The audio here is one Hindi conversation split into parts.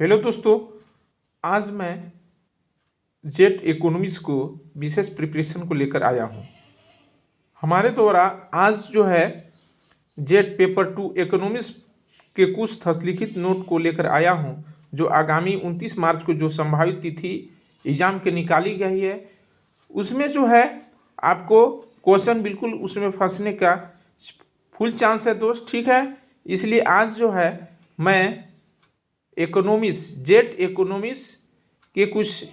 हेलो दोस्तों, आज मैं जेट इकोनॉमिक्स को विशेष प्रिपरेशन को लेकर आया हूँ। हमारे द्वारा आज जो है जेट पेपर 2 इकोनॉमिक्स के कुछ हस्तलिखित नोट को लेकर आया हूँ, जो आगामी 29 मार्च को जो संभावित तिथि एग्ज़ाम के निकाली गई है, उसमें जो है आपको क्वेश्चन बिल्कुल उसमें फंसने का फुल चांस है दोस्त। ठीक है, इसलिए आज जो है मैं जेट इकोनॉमिक्स के कुछ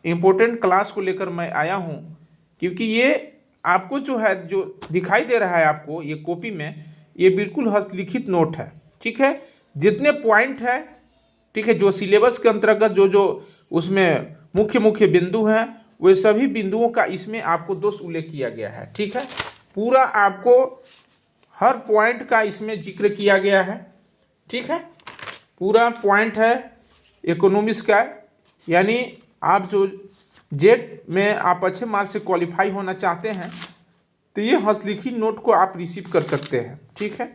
इम्पोर्टेंट क्लास को लेकर मैं आया हूँ, क्योंकि ये आपको जो है जो दिखाई दे रहा है आपको ये कॉपी में, ये बिल्कुल हस्तलिखित नोट है। ठीक है, जितने पॉइंट है, ठीक है, जो सिलेबस के अंतर्गत जो जो उसमें मुख्य मुख्य बिंदु हैं, वे सभी बिंदुओं का इसमें आपको दोस्त उल्लेख किया गया है। ठीक है, पूरा आपको हर पॉइंट का इसमें जिक्र किया गया है। ठीक है, पूरा पॉइंट है इकोनॉमिक्स का, यानी आप जो जेट में आप अच्छे मार्क्स से क्वालिफाई होना चाहते हैं तो ये हस्तलिखित नोट को आप रिसीव कर सकते हैं। ठीक है,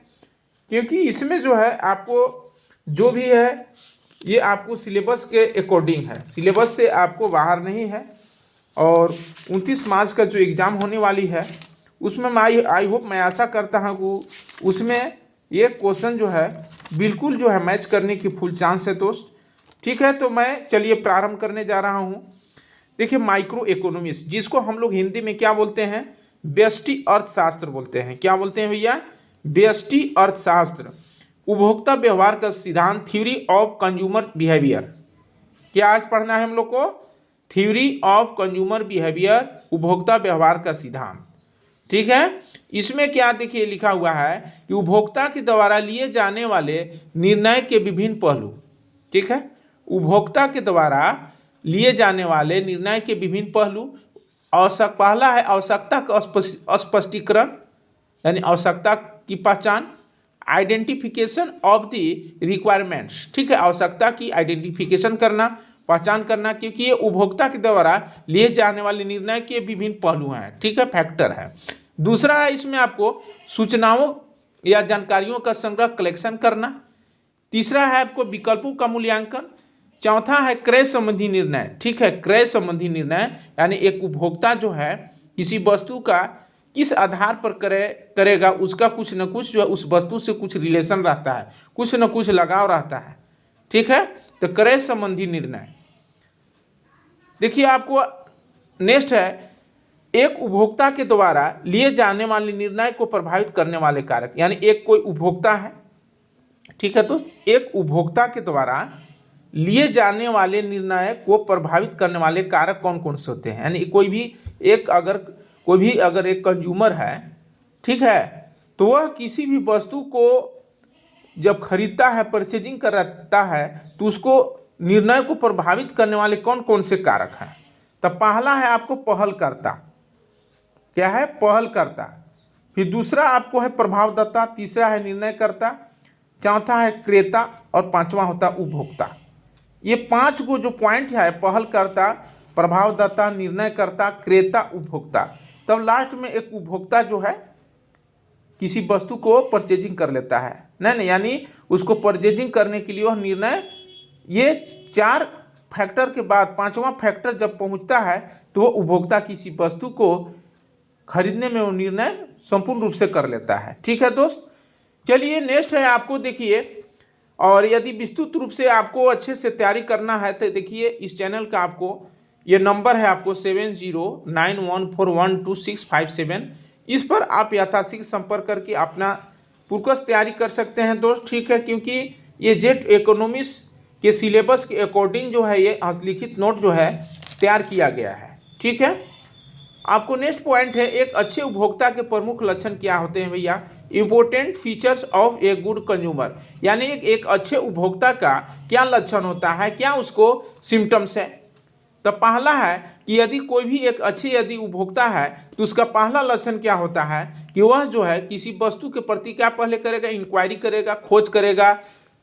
क्योंकि इसमें जो है आपको जो भी है ये आपको सिलेबस के अकॉर्डिंग है, सिलेबस से आपको बाहर नहीं है। और 29 मार्च का जो एग्ज़ाम होने वाली है उसमें मैं आई होप, मैं आशा करता हूँ कि उसमें ये क्वेश्चन जो है बिल्कुल जो है मैच करने की फुल चांस है दोस्त। ठीक है, तो मैं चलिए प्रारंभ करने जा रहा हूँ। देखिए, माइक्रो इकोनॉमिक्स, जिसको हम लोग हिंदी में क्या बोलते हैं, व्यष्टि अर्थशास्त्र बोलते हैं। क्या बोलते हैं भैया? व्यष्टि अर्थशास्त्र। उपभोक्ता व्यवहार का सिद्धांत, थ्योरी ऑफ कंज्यूमर बिहेवियर। क्या आज पढ़ना है हम लोग को? थ्योरी ऑफ कंज्यूमर बिहेवियर, उपभोक्ता व्यवहार का सिद्धांत। ठीक है, इसमें क्या देखिए लिखा हुआ है कि उपभोक्ता के द्वारा लिए जाने वाले निर्णय के विभिन्न पहलू। ठीक है, उपभोक्ता के द्वारा लिए जाने वाले निर्णय के विभिन्न पहलू। पहला है आवश्यकता का स्पष्टीकरण, यानी आवश्यकता की पहचान, आइडेंटिफिकेशन ऑफ द रिक्वायरमेंट्स। ठीक है, आवश्यकता की आइडेंटिफिकेशन करना, पहचान करना, क्योंकि ये उपभोक्ता के द्वारा लिए जाने वाले निर्णय के विभिन्न पहलू हैं। ठीक है, फैक्टर है। दूसरा है इसमें आपको सूचनाओं या जानकारियों का संग्रह, कलेक्शन करना। तीसरा है आपको विकल्पों का मूल्यांकन। चौथा है क्रय संबंधी निर्णय। ठीक है, क्रय संबंधी निर्णय यानी एक उपभोक्ता जो है किसी वस्तु का किस आधार पर करेगा, उसका कुछ न कुछ जो है उस वस्तु से कुछ रिलेशन रहता है, कुछ न कुछ लगाव रहता है। ठीक है, तो क्रय संबंधी निर्णय। देखिए आपको नेक्स्ट है एक उपभोक्ता के द्वारा लिए जाने वाले निर्णय को प्रभावित करने वाले कारक, यानी एक कोई उपभोक्ता है। ठीक है दोस्त, एक उपभोक्ता के द्वारा लिए जाने वाले निर्णय को प्रभावित करने वाले कारक कौन कौन से होते हैं, यानी कोई भी अगर एक कंज्यूमर है, ठीक है, तो वह किसी भी वस्तु को जब खरीदता है, परचेजिंग करता है, तो उसको निर्णय को प्रभावित करने वाले कौन कौन से कारक हैं। तो पहला है आपको पहलकर्ता। क्या है? पहलकर्ता। फिर दूसरा आपको है प्रभावदाता, तीसरा है निर्णयकर्ता, चौथा है क्रेता और पांचवा होता उपभोक्ता। ये पांच को जो पॉइंट है, पहलकर्ता, प्रभावदाता, निर्णयकर्ता, क्रेता, उपभोक्ता, तब लास्ट में एक उपभोक्ता जो है किसी वस्तु को परचेजिंग कर लेता है। नहीं, यानी उसको परचेजिंग करने के लिए वह निर्णय, ये चार फैक्टर के बाद पांचवा फैक्टर जब पहुंचता है तो वो उपभोक्ता किसी वस्तु को खरीदने में वो निर्णय संपूर्ण रूप से कर लेता है। ठीक है दोस्त, चलिए नेक्स्ट है आपको देखिए, और यदि विस्तृत रूप से आपको अच्छे से तैयारी करना है तो देखिए इस चैनल का आपको ये नंबर है आपको 7091412657। इस पर आप यथाशीघ्र संपर्क करके अपना पूर्वज तैयारी कर सकते हैं दोस्त। ठीक है, क्योंकि ये जेट इकोनॉमिक्स के सिलेबस के अकॉर्डिंग जो है ये हस्तलिखित नोट जो है तैयार किया गया है। ठीक है, आपको नेक्स्ट पॉइंट है एक अच्छे उपभोक्ता के प्रमुख लक्षण क्या होते हैं भैया? Important features of a good consumer, यानी एक अच्छे उपभोक्ता का क्या लक्षण होता है, क्या उसको सिम्टम्स है। तो पहला है कि यदि कोई भी एक अच्छी यदि उपभोक्ता है तो उसका पहला लक्षण क्या होता है कि वह जो है किसी वस्तु के प्रति क्या पहले करेगा? इंक्वायरी करेगा, खोज करेगा,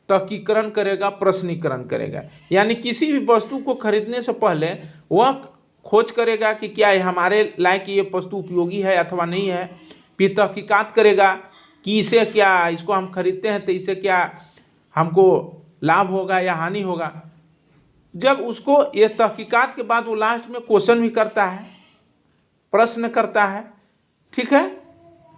तहकीकरण करेगा, प्रश्नीकरण करेगा। यानी किसी भी वस्तु को खरीदने से पहले वह खोज करेगा कि क्या ये हमारे लायक ये वस्तु उपयोगी है अथवा नहीं है। फिर तहकीकात करेगा कि इसे क्या, इसको हम खरीदते हैं तो इससे क्या हमको लाभ होगा या हानि होगा। जब उसको ये तहकीकात के बाद वो लास्ट में क्वेश्चन भी करता है, प्रश्न करता है, ठीक है।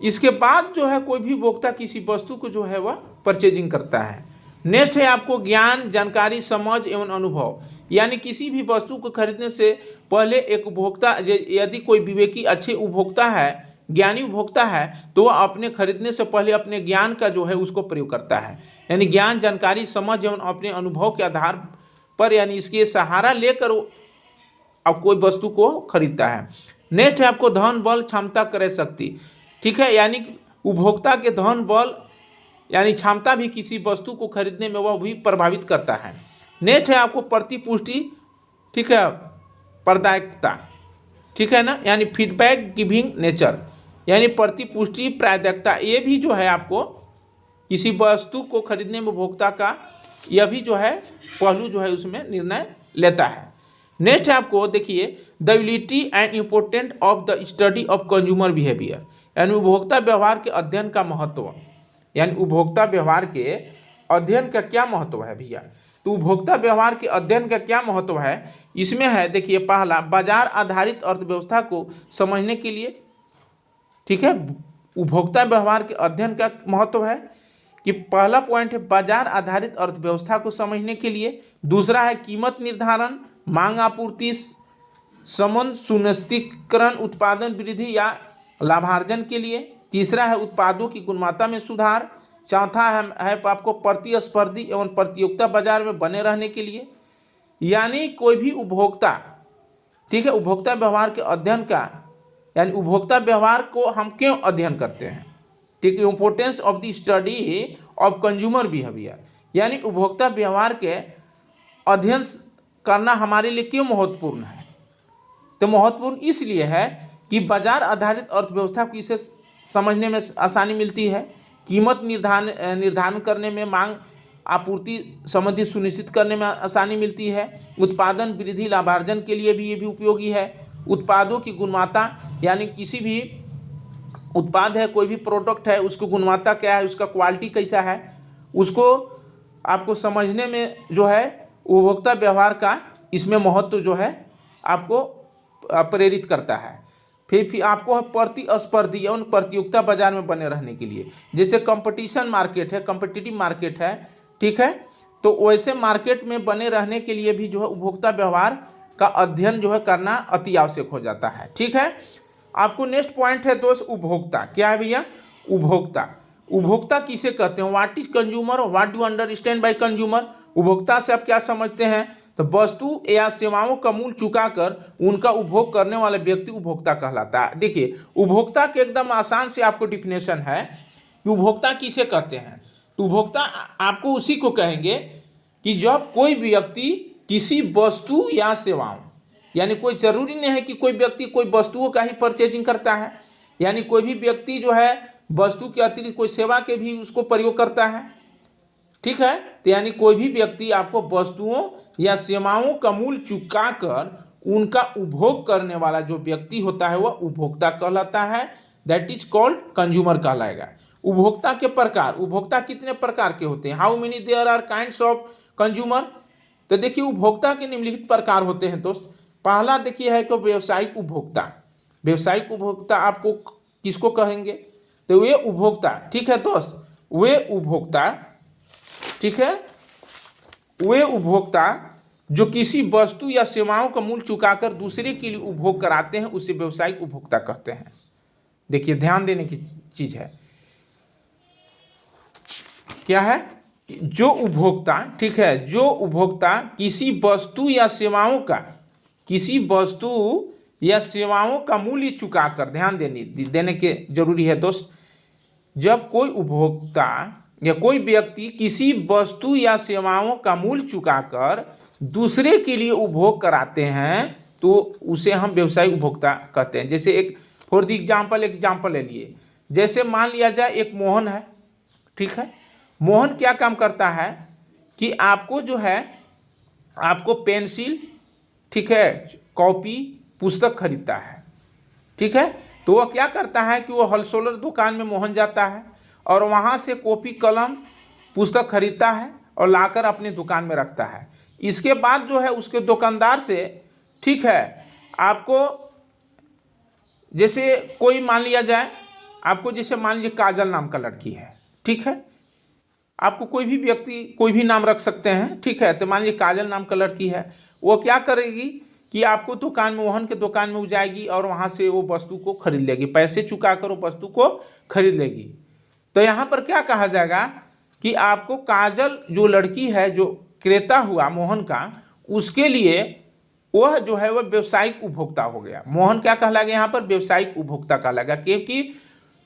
इसके बाद जो है कोई भी उपभोक्ता किसी वस्तु को जो है वह परचेजिंग करता है। नेक्स्ट है आपको ज्ञान, जानकारी, समझ एवं अनुभव। यानी किसी भी वस्तु को खरीदने से पहले एक उपभोक्ता, यदि कोई विवेकी अच्छे उपभोक्ता है, ज्ञानी उपभोक्ता है, तो वह अपने खरीदने से पहले अपने ज्ञान का जो है उसको प्रयोग करता है। यानी ज्ञान, जानकारी, समझ एवं अपने अनुभव के आधार पर, यानी इसके सहारा लेकर अब कोई वस्तु को खरीदता है। नेक्स्ट है आपको धन, बल, क्षमता, क्रय शक्ति, ठीक है। यानी उपभोक्ता के धन, बल यानी क्षमता भी किसी वस्तु को खरीदने में वह भी प्रभावित करता है। नेक्स्ट है आपको प्रतिपुष्टि, ठीक है, प्रदायकता, ठीक है ना, यानी फीडबैक गिविंग नेचर, यानी प्रतिपुष्टि, प्रादायकता, ये भी जो है आपको किसी वस्तु को खरीदने में उपभोक्ता का यह भी जो है पहलू जो है उसमें निर्णय लेता है। नेक्स्ट है आपको देखिए the utility and important of the study of consumer behaviour, यानी उपभोक्ता व्यवहार के अध्ययन का महत्व। यानी उपभोक्ता व्यवहार के अध्ययन का क्या महत्व है भैया? तो उपभोक्ता व्यवहार के अध्ययन का क्या महत्व है, इसमें है देखिए पहला, बाजार आधारित अर्थव्यवस्था को समझने के लिए, ठीक है। उपभोक्ता व्यवहार के अध्ययन का महत्व है कि पहला पॉइंट है बाजार आधारित अर्थव्यवस्था को समझने के लिए। दूसरा है कीमत निर्धारण, मांग आपूर्ति संबंध सुनिश्चितकरण, उत्पादन वृद्धि या लाभार्जन के लिए। तीसरा है उत्पादों की गुणवत्ता में सुधार। चौथा है आपको प्रतिस्पर्धी एवं प्रतियोगिता बाजार में बने रहने के लिए। यानी कोई भी उपभोक्ता, ठीक है, उपभोक्ता व्यवहार के अध्ययन का, यानी उपभोक्ता व्यवहार को हम क्यों अध्ययन करते हैं, ठीक है, importance of the study of consumer behaviour, यानी उपभोक्ता व्यवहार के अध्ययन करना हमारे लिए क्यों महत्वपूर्ण है? तो महत्वपूर्ण इसलिए है कि बाजार आधारित अर्थव्यवस्था को इसे समझने में आसानी मिलती है, कीमत निर्धारण करने में, मांग आपूर्ति संबंधी सुनिश्चित करने में आसानी मिलती है, उत्पादन वृद्धि लाभार्जन के लिए भी ये भी उपयोगी है, उत्पादों की गुणवत्ता, यानी किसी भी उत्पाद है, कोई भी प्रोडक्ट है, उसकी गुणवत्ता क्या है, उसका क्वालिटी कैसा है, उसको आपको समझने में जो है उपभोक्ता व्यवहार का इसमें महत्व जो है आपको प्रेरित करता है। फिर आपको प्रतिस्पर्धी एवं प्रतियोगिता बाजार में बने रहने के लिए, जैसे कंपटीशन मार्केट है, कॉम्पिटिटिव मार्केट है, ठीक है, तो वैसे मार्केट में बने रहने के लिए भी जो है उपभोक्ता व्यवहार का अध्ययन जो है करना अति आवश्यक हो जाता है, ठीक है। आपको नेक्स्ट पॉइंट है दोस्त उपभोक्ता। क्या है भैया? उपभोक्ता। उपभोक्ता किसे कहते हैं? What is consumer, what do understand by consumer. उपभोक्ता से आप क्या समझते हैं? तो वस्तु या सेवाओं का मूल्य चुकाकर उनका उपभोग करने वाला व्यक्ति उपभोक्ता कहलाता है। देखिए उपभोक्ता के एकदम आसान से आपको डिफिनेशन है कि उपभोक्ता किसे कहते हैं। तो उपभोक्ता आपको उसी को कहेंगे कि जब कोई व्यक्ति किसी वस्तु या सेवाओं, यानी कोई जरूरी नहीं है कि कोई व्यक्ति कोई वस्तुओं का ही परचेजिंग करता है, यानी कोई भी व्यक्ति जो है वस्तु के अतिरिक्त कोई सेवा के भी उसको प्रयोग करता है, ठीक है। तो यानी कोई भी व्यक्ति आपको वस्तुओं या सेवाओं का मूल्य चुकाकर उनका उपभोग करने वाला जो व्यक्ति होता है वह उपभोक्ता कहलाता है। दैट इज कॉल्ड कंज्यूमर कहलाएगा। उपभोक्ता के प्रकार, उपभोक्ता कितने प्रकार के होते हैं? How many there are kinds of consumer. तो देखिए उपभोक्ता के निम्नलिखित प्रकार होते हैं दोस्त। पहला देखिए है कि व्यवसायिक उपभोक्ता। व्यवसायिक उपभोक्ता आपको किसको कहेंगे? तो वे उपभोक्ता, ठीक है दोस्त, वे उपभोक्ता, ठीक है, वे उपभोक्ता जो किसी वस्तु या सेवाओं का मूल्य चुकाकर दूसरे के लिए उपभोग कराते हैं उसे व्यवसायिक उपभोक्ता कहते हैं। देखिए ध्यान देने की चीज है, क्या है? जो उपभोक्ता, ठीक है, जो उपभोक्ता किसी वस्तु या सेवाओं का, किसी वस्तु या सेवाओं का मूल्य चुकाकर, ध्यान देने के जरूरी है दोस्त, जब कोई उपभोक्ता या कोई व्यक्ति किसी वस्तु या सेवाओं का मूल्य चुकाकर दूसरे के लिए उपभोग कराते हैं तो उसे हम व्यवसायिक उपभोक्ता कहते हैं। जैसे एक फॉर द एग्जाम्पल ले लिए, जैसे मान लिया जाए एक मोहन है, ठीक है। मोहन क्या काम करता है कि आपको जो है आपको पेंसिल, ठीक है, कॉपी, पुस्तक खरीदता है, ठीक है। तो वह क्या करता है कि वह होलसेलर दुकान में मोहन जाता है और वहाँ से कॉपी, कलम, पुस्तक खरीदता है और लाकर अपनी दुकान में रखता है। इसके बाद जो है उसके दुकानदार से, ठीक है, आपको जैसे कोई मान लिया जाए, आपको जैसे मान लीजिए काजल नाम का लड़की है, ठीक है, आपको कोई भी व्यक्ति कोई भी नाम रख सकते हैं, ठीक है। तो मान लीजिए काजल नाम का लड़की है, वो क्या करेगी कि आपको दुकान में, मोहन के दुकान में वो जाएगी और वहाँ से वो वस्तु को खरीद लेगी, पैसे चुका कर वो वस्तु को खरीद लेगी। तो यहाँ पर क्या कहा जाएगा कि आपको काजल जो लड़की है, जो क्रेता हुआ मोहन का, उसके लिए वह जो है वह व्यवसायिक उपभोक्ता हो गया। मोहन क्या कहलाएगा यहाँ पर? व्यवसायिक उपभोक्ता कहलाएगा, क्योंकि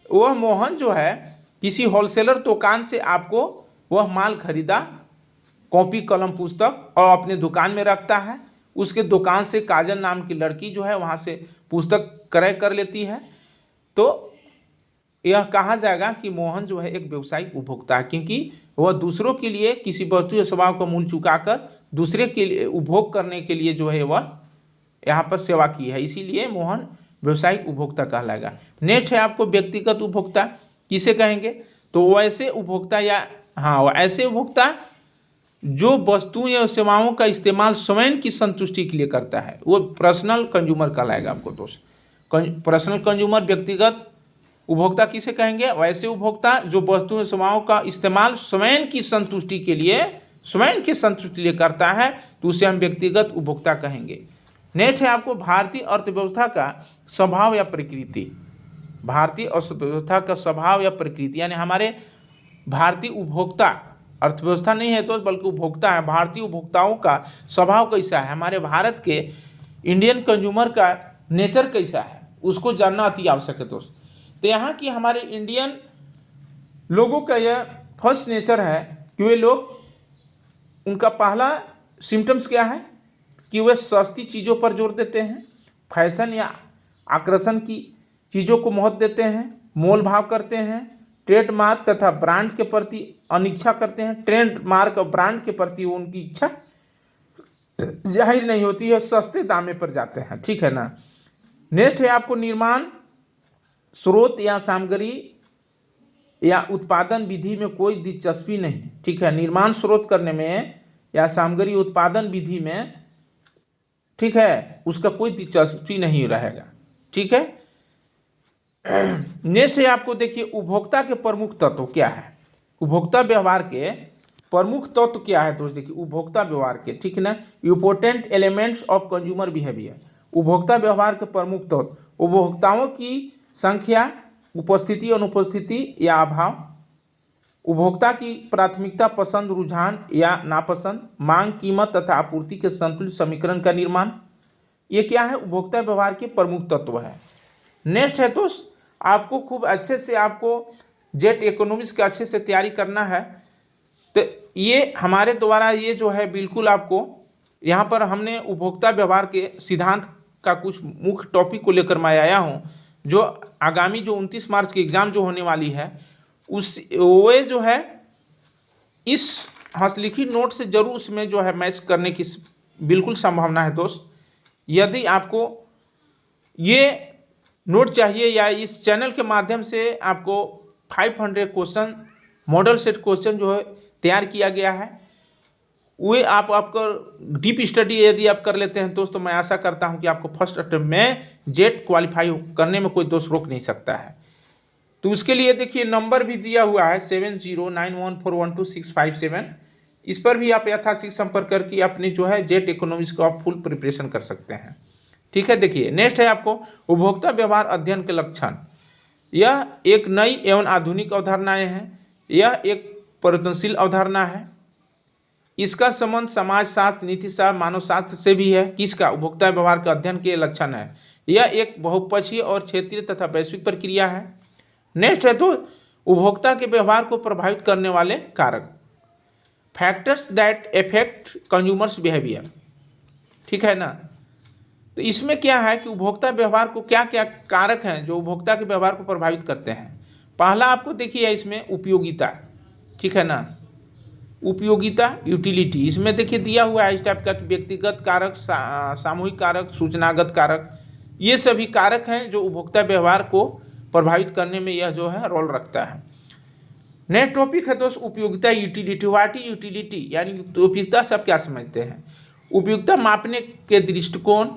वह मोहन जो है किसी होलसेलर दुकान से आपको वह माल खरीदा, कॉपी कलम पुस्तक, और अपने दुकान में रखता है। उसके दुकान से काजल नाम की लड़की जो है वहाँ से पुस्तक क्रय कर लेती है। तो यह कहा जाएगा कि मोहन जो है एक व्यवसायिक उपभोक्ता है, क्योंकि वह दूसरों के लिए किसी वस्तु या सेवा का मूल्य चुकाकर दूसरे के लिए उपभोग करने के लिए जो है वह यहाँ पर सेवा की है, इसीलिए मोहन व्यवसायिक उपभोक्ता कहलाएगा। नेक्स्ट है आपको व्यक्तिगत उपभोक्ता। किसे कहेंगे? तो वैसे उपभोक्ता या ऐसे उपभोक्ता जो वस्तुओं या सेवाओं का इस्तेमाल स्वयं की संतुष्टि के लिए करता है, वो पर्सनल कंज्यूमर कहलाएगा आपको दोस्त। पर्सनल कंज्यूमर, व्यक्तिगत उपभोक्ता किसे कहेंगे? वैसे उपभोक्ता जो वस्तुओं सेवाओं का इस्तेमाल स्वयं की संतुष्टि के लिए, स्वयं की संतुष्टि के लिए करता है, तो उसे हम व्यक्तिगत उपभोक्ता कहेंगे। नेक्स्ट है आपको भारतीय अर्थव्यवस्था का स्वभाव या प्रकृति। भारतीय अर्थव्यवस्था का स्वभाव या प्रकृति, यानी हमारे भारतीय उपभोक्ता, अर्थव्यवस्था नहीं है तो बल्कि उपभोक्ता है, भारतीय उपभोक्ताओं का स्वभाव कैसा है, हमारे भारत के इंडियन कंज्यूमर का नेचर कैसा है, उसको जानना अति आवश्यक है दोस्त। तो यहाँ की हमारे इंडियन लोगों का यह फर्स्ट नेचर है कि वे लोग, उनका पहला सिम्टम्स क्या है कि वे सस्ती चीज़ों पर जोर देते हैं, फैशन या आकर्षण की चीज़ों को महत्व देते हैं, मोल भाव करते हैं, ट्रेडमार्क तथा ब्रांड के प्रति अनिच्छा करते हैं। ट्रेडमार्क और ब्रांड के प्रति उनकी इच्छा जाहिर नहीं होती है, सस्ते दामे पर जाते हैं, ठीक है ना। नेक्स्ट है आपको निर्माण स्रोत या सामग्री या उत्पादन विधि में कोई दिलचस्पी नहीं, ठीक है। निर्माण स्रोत करने में या सामग्री उत्पादन विधि में, ठीक है, उसका कोई दिलचस्पी नहीं रहेगा, ठीक है। नेक्स्ट है आपको देखिए उपभोक्ता के प्रमुख तत्व क्या है। उपभोक्ता व्यवहार के प्रमुख तत्व क्या है दोस्त? देखिए उपभोक्ता व्यवहार के, ठीक है ना, important elements of consumer behaviour. उपभोक्ता व्यवहार के प्रमुख तत्व: उपभोक्ताओं की संख्या, उपस्थिति, अनुपस्थिति या अभाव, उपभोक्ता की प्राथमिकता, पसंद, रुझान या नापसंद, मांग, कीमत तथा आपूर्ति के संतुलित समीकरण का निर्माण। ये क्या है? उपभोक्ता व्यवहार के प्रमुख तत्व है। नेक्स्ट है दोस्त, आपको खूब अच्छे से आपको जेट इकोनॉमिक्स का अच्छे से तैयारी करना है। तो ये हमारे द्वारा ये जो है बिल्कुल आपको यहाँ पर हमने उपभोक्ता व्यवहार के सिद्धांत का कुछ मुख्य टॉपिक को लेकर मैं आया हूँ, जो आगामी जो 29 मार्च की एग्ज़ाम जो होने वाली है वो जो है इस हस्तलिखित नोट से जरूर उसमें जो है मैच करने की बिल्कुल संभावना है दोस्त। यदि आपको ये नोट चाहिए या इस चैनल के माध्यम से आपको 500 क्वेश्चन मॉडल सेट क्वेश्चन जो है तैयार किया गया है, वे आपका डीप स्टडी यदि आप कर लेते हैं दोस्तों, मैं आशा करता हूं कि आपको फर्स्ट अटेम्प्ट में जेट क्वालिफाई करने में कोई दोस्त रोक नहीं सकता है। तो उसके लिए देखिए नंबर भी दिया हुआ है 7091412657। इस पर भी आप यथाशीघ्र संपर्क करके अपने जो है जेट इकोनॉमिक्स का आप फुल प्रिपरेशन कर सकते हैं, ठीक है। देखिए नेक्स्ट है आपको उपभोक्ता व्यवहार अध्ययन के लक्षण। यह एक नई एवं आधुनिक अवधारणाएं हैं। यह एक परिवर्तनशील अवधारणा है। इसका संबंध समाजशास्त्र, नीतिशास्त्र, मानव शास्त्र से भी है। किसका? उपभोक्ता व्यवहार का अध्ययन के लक्षण है। यह एक बहुपक्षीय और क्षेत्रीय तथा वैश्विक प्रक्रिया है। नेक्स्ट है तो उपभोक्ता के व्यवहार को प्रभावित करने वाले कारक, factors that affect consumers behaviour, ठीक है ना। तो इसमें क्या है कि उपभोक्ता व्यवहार को क्या क्या कारक हैं जो उपभोक्ता के व्यवहार को प्रभावित करते हैं। पहला आपको देखिए इसमें उपयोगिता, ठीक है ना, उपयोगिता, यूटिलिटी। इसमें देखिए दिया हुआ है इस टाइप का व्यक्तिगत कारक, सामूहिक कारक, सूचनागत कारक, ये सभी कारक हैं जो उपभोक्ता व्यवहार को प्रभावित करने में यह जो है रोल रखता है। नेक्स्ट टॉपिक है दोस्त उपयोगिता यूटिलिटी। व्हाट इज यूटिलिटी, यानी उपयोगिता सब क्या समझते हैं। उपयोगिता मापने के दृष्टिकोण,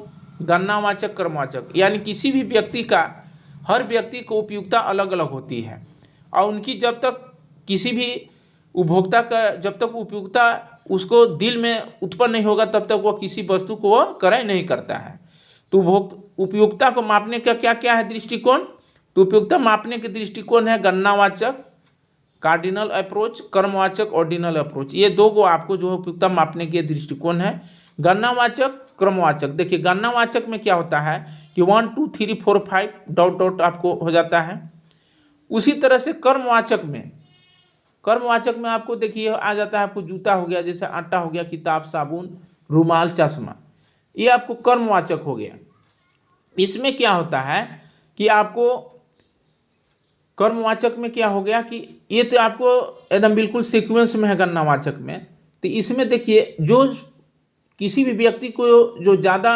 गणनावाचक, क्रमवाचक, यानी किसी भी व्यक्ति का, हर व्यक्ति को उपयोगिता अलग अलग होती है और उनकी जब तक किसी भी उपभोक्ता का जब तक उपयोगिता उसको दिल में उत्पन्न नहीं होगा तब तक वह किसी वस्तु को वह क्रय नहीं करता है। तो उपयोगिता को मापने का क्या क्या है दृष्टिकोण। तो उपयोगिता मापने के दृष्टिकोण है गणनावाचक कार्डिनल अप्रोच, क्रमवाचक ऑर्डिनल अप्रोच। ये दो को आपको जो है उपयोगिता मापने के दृष्टिकोण है। गणनावाचक, क्रमवाचक। देखिए गणनावाचक में क्या होता है कि 1 2 3 4 5 डॉट डॉट आपको हो जाता है। उसी तरह से कर्मवाचक में आपको देखिए आ जाता है, आपको जूता हो गया, जैसे आटा हो गया, किताब, साबुन, रुमाल, चश्मा, ये आपको कर्मवाचक हो गया। इसमें क्या होता है कि आपको कर्मवाचक में क्या हो गया कि ये तो आपको एकदम बिल्कुल सीक्वेंस में है गणनावाचक में। तो इसमें देखिए जो किसी भी व्यक्ति को जो ज़्यादा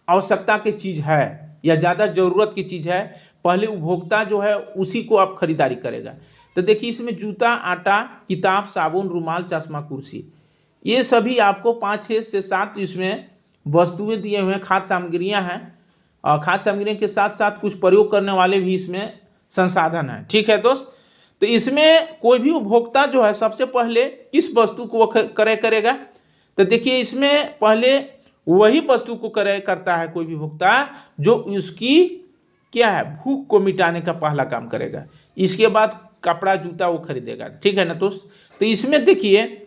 आवश्यकता की चीज़ है या ज़्यादा ज़रूरत की चीज़ है, पहले उपभोक्ता जो है उसी को आप खरीदारी करेगा। तो देखिए इसमें जूता, आटा, किताब, साबुन, रुमाल, चश्मा, कुर्सी, ये सभी आपको 5 6 से 7 इसमें वस्तुएं दिए हुए हैं, खाद्य सामग्रियां हैं। और खाद्य सामग्रियों के साथ साथ कुछ प्रयोग करने वाले भी इसमें संसाधन हैं। ठीक है दोस्त। तो इसमें कोई भी उपभोक्ता जो है सबसे पहले किस वस्तु को क्रय करेगा। तो देखिए इसमें पहले वही वस्तु को क्रय करता है कोई भी उपभोक्ता जो उसकी क्या है भूख को मिटाने का पहला काम करेगा। इसके बाद कपड़ा, जूता वो खरीदेगा। ठीक है ना दोस्त। तो इसमें देखिए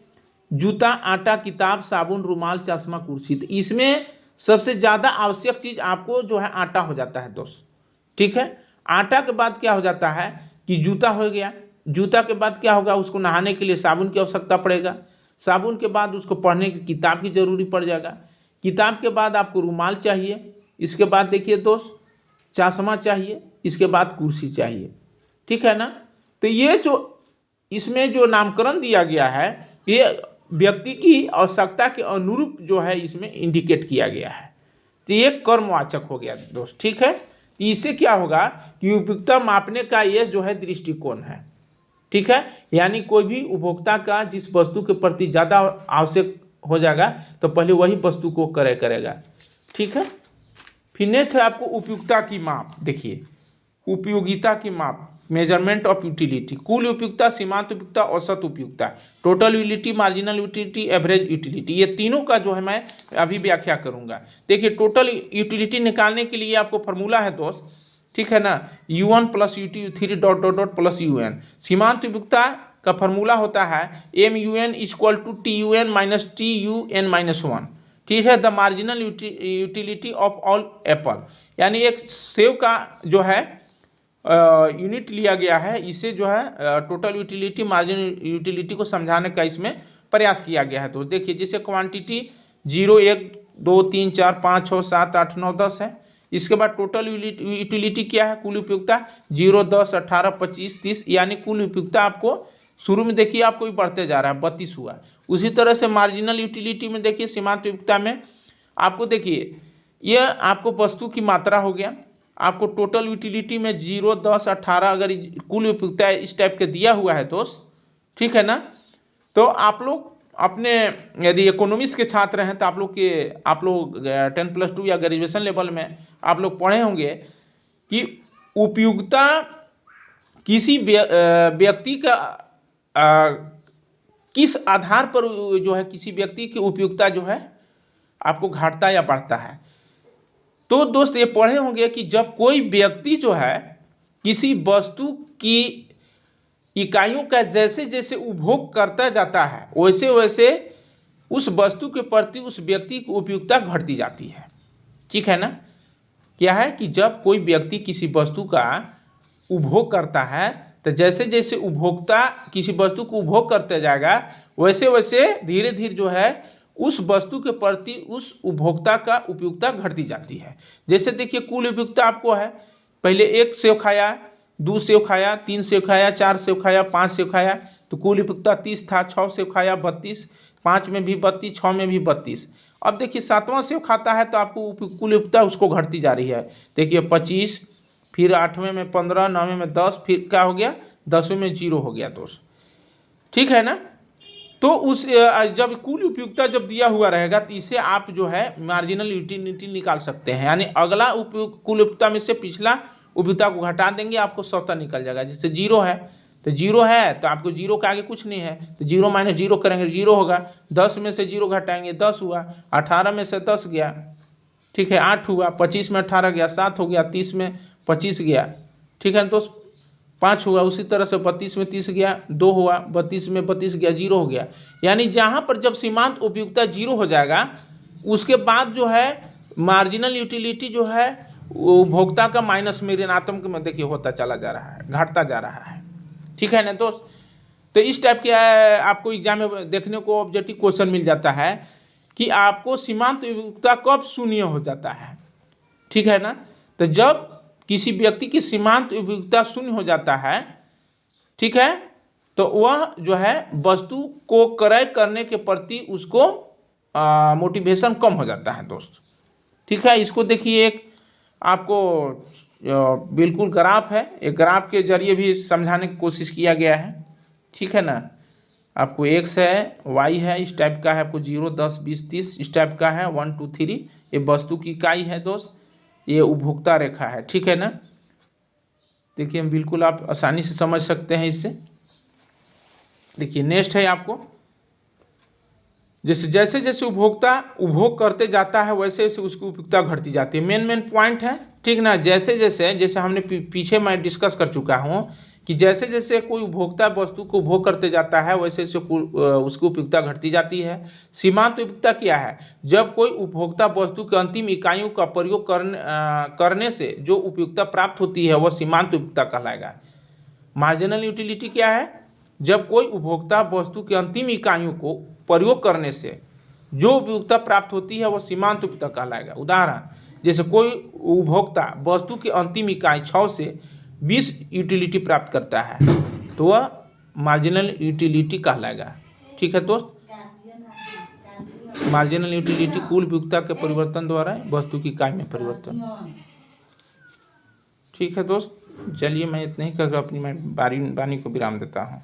जूता, आटा, किताब, साबुन, रुमाल, चश्मा, कुर्सी, तो इसमें सबसे ज़्यादा आवश्यक चीज़ आपको जो है आटा हो जाता है दोस्त। ठीक है। आटा के बाद क्या हो जाता है कि जूता हो गया। जूता के बाद क्या होगा, उसको नहाने के लिए साबुन की आवश्यकता पड़ेगा। साबुन के बाद उसको पढ़ने की किताब की जरूरी पड़ जाएगा। किताब के बाद आपको रुमाल चाहिए। इसके बाद देखिए दोस्त चश्मा चाहिए। इसके बाद कुर्सी चाहिए। ठीक है ना। तो ये जो इसमें जो नामकरण दिया गया है ये व्यक्ति की आवश्यकता के अनुरूप जो है इसमें इंडिकेट किया गया है। तो ये कर्मवाचक हो गया दोस्त। ठीक है। तो इससे क्या होगा कि उपयोगिता मापने का ये जो है दृष्टिकोण है। ठीक है। यानी कोई भी उपभोक्ता का जिस वस्तु के प्रति ज़्यादा आवश्यक हो जाएगा तो पहले वही वस्तु को क्रय करेगा। ठीक है। फिर नेक्स्ट है आपको उपयोगिता की माप। देखिए उपयोगिता की माप, मेजरमेंट ऑफ यूटिलिटी। कुल उपयोगिता, सीमांत उपयोगिता, औसत उपयोगिता, total utility, marginal utility, average utility, ये तीनों का जो है मैं अभी व्याख्या करूंगा। देखिए टोटल यूटिलिटी निकालने के लिए आपको फार्मूला है दोस्त। ठीक है ना, U1 + U3 dot dot dot plus UN। सीमांत उपयोगिता का फार्मूला होता है MUN = TUN - TUN - 1। ठीक है। The marginal utility of all Apple, यानी एक सेव का जो है यूनिट लिया गया है। इसे जो है टोटल यूटिलिटी, मार्जिनल यूटिलिटी को समझाने का इसमें प्रयास किया गया है। तो देखिए जैसे क्वांटिटी 0 1 2 3 4 5 6 7 8 9 10 है। इसके बाद टोटल यूटिलिटी क्या है, कुल उपयोगिता 0 10 18 25 30, यानी कुल उपयोगिता आपको शुरू में देखिए आपको भी बढ़ते जा रहा है, 32 हुआ। उसी तरह से मार्जिनल यूटिलिटी में देखिए सीमांत उपयोगिता में आपको देखिए ये आपको वस्तु की मात्रा हो गया। आपको टोटल यूटिलिटी में 0 10 18 अगर कुल उपयोगिता इस टाइप के दिया हुआ है दोस्त। ठीक है ना। तो आप लोग अपने यदि इकोनॉमिक्स के छात्र हैं तो आप लोग 10+2 या ग्रेजुएशन लेवल में आप लोग पढ़े होंगे कि उपयोगिता किसी व्यक्ति का किस आधार पर जो है किसी व्यक्ति की उपयोगिता जो है आपको घटता या बढ़ता है। तो दोस्त ये पढ़े होंगे कि जब कोई व्यक्ति जो है किसी वस्तु की इकाइयों का जैसे जैसे उपभोग करता जाता है वैसे वैसे उस वस्तु के प्रति उस व्यक्ति की उपयोगिता घटती जाती है। ठीक है ना। क्या है कि जब कोई व्यक्ति किसी वस्तु का उपभोग करता है तो जैसे जैसे उपभोक्ता किसी वस्तु को उपभोग करते जाएगा वैसे वैसे धीरे धीरे जो है उस वस्तु के प्रति उस उपभोक्ता का उपयोगिता घटती जाती है। जैसे देखिए कुल उपयोगिता आपको है, पहले 1 सेव खाया, 2 सेव खाया, 3 सेव खाया, 4 सेव खाया, 5 सेव खाया, तो कुल उपयोगिता 30 था। 6 सेव खाया 32, 5 में भी 32, 6 में भी 32। अब देखिए 7वां सेव खाता है तो आपको कुल उपयोगिता उसको घटती जा रही है। देखिए 25, फिर 8वें में 15, 9वें में 10, फिर क्या हो गया 10वें में 0 हो गया दोस्त। ठीक है ना। तो उस जब कुल उपयोगिता जब दिया हुआ रहेगा तो इसे आप जो है मार्जिनल यूटिलिटी निकाल सकते हैं, यानी अगला उपयोग कुल उपयोगिता में से पिछला उपयोगिता को घटा देंगे, आपको 100 निकल जाएगा। जैसे जीरो है तो जीरो है तो आपको जीरो के आगे कुछ नहीं है, तो जीरो माइनस जीरो करेंगे जीरो होगा। 10 में से जीरो घटाएंगे 10 हुआ, 18 में से 10 गया, ठीक है 8 हुआ, 25 में 18 गया 7 हो गया, 30 में 25 गया, ठीक है, तो 5 हुआ। उसी तरह से 32 में 30 गया 2 हुआ, 32 में 32 गया 0 हो गया। यानी जहाँ पर जब सीमांत उपयोगिता 0 हो जाएगा उसके बाद जो है मार्जिनल यूटिलिटी जो है उपभोक्ता का माइनस में ऋणात्मक में देखिए होता चला जा रहा है, घटता जा रहा है, ठीक है ना दोस्त। तो इस टाइप के आपको एग्जाम में देखने को ऑब्जेक्टिव क्वेश्चन मिल जाता है कि आपको सीमांत उपयोगिता कब शून्य हो जाता है, ठीक है ना। तो जब किसी व्यक्ति की सीमांत उपयोगिता शून्य हो जाता है, ठीक है, तो वह जो है वस्तु को क्रय करने के प्रति उसको मोटिवेशन कम हो जाता है दोस्त, ठीक है। इसको देखिए एक आपको बिल्कुल ग्राफ है, एक ग्राफ के जरिए भी समझाने की कोशिश किया गया है, ठीक है ना। आपको x है, y है, इस टाइप का है, आपको 0 10 20 30 इस टाइप का है, 1 2 3 ये वस्तु की इकाई है दोस्त, ये उपभोक्ता रेखा है, ठीक है ना। देखिए हम बिल्कुल आप आसानी से समझ सकते हैं इससे। देखिए नेक्स्ट है आपको जैसे जैसे उपभोक्ता उपभोग करते जाता है वैसे वैसे उसकी उपयोगिता घटती जाती है। मेन पॉइंट है, ठीक ना। जैसे हमने पीछे मैं डिस्कस कर चुका हूँ कि जैसे जैसे कोई उपभोक्ता वस्तु को उपभोग करते जाता है वैसे वैसे उसकी उपयोगिता घटती जाती है। सीमांत उपयोगिता क्या है? जब कोई उपभोक्ता वस्तु के अंतिम इकाइयों का प्रयोग करने से जो उपयोगिता प्राप्त होती है वह सीमांत उपयोगिता कहलाएगा। मार्जिनल यूटिलिटी क्या है? जब कोई उपभोक्ता वस्तु के अंतिम इकाइयों को प्रयोग करने से जो उपयोगिता प्राप्त होती है वह सीमांत उपयोगिता कहलाएगा। उदाहरण, जैसे कोई उपभोक्ता वस्तु की अंतिम इकाई 6 से 20 यूटिलिटी प्राप्त करता है तो वह मार्जिनल यूटिलिटी कहलाएगा, ठीक है दोस्त। मार्जिनल यूटिलिटी कुल उपयोगिता के परिवर्तन द्वारा वस्तु की इकाई में परिवर्तन, ठीक है दोस्त। चलिए मैं इतना ही कहकर अपनी वाणी को विराम देता हूँ।